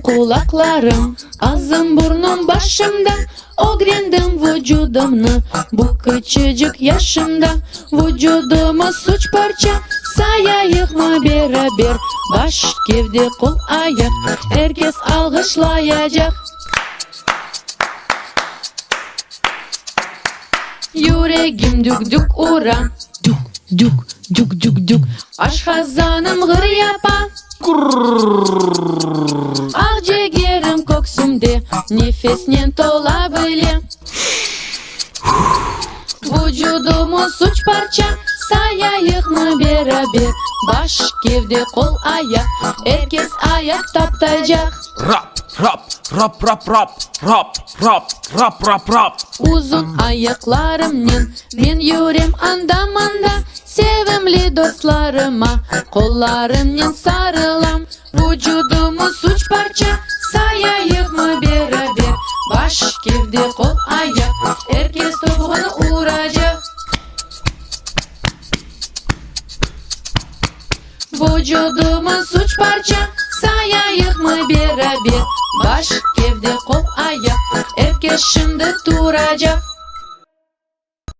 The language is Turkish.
kulaklarım, ağzım burnum başımda, öğrendim vücudumnu bu küçücük yaşımda. Vücudumuz üç parça, sayayık mı beraber? Baş, gövde, kol, ayak, herkes alkışlayacak. Yüreğim dük dük ura, dük dük dük dük dük. Aşkazanım gır yapa, akciğerim koksumde, nefesnen tola böyle. Vücudumuz üç parça, sayayık mı beraber? Baş, gövde, kol, ayak, herkes ayak taptayacak. Rap, rap, rap, rap, rap, rap, rap, rap, rap, rap. Uzun ayaklarımla ben yürüm andamanda, sevimli dostlarıma kollarımla sarılam. Vücudumuz üç parça, sayayık mı beraber? Baş, gövde, kol, ayak, herkes topuğuna uğrayacak. Vücudumuz üç parça, sayayık mı beraber? Baş, gövde, kol, ayak, herkes şimdi duracak.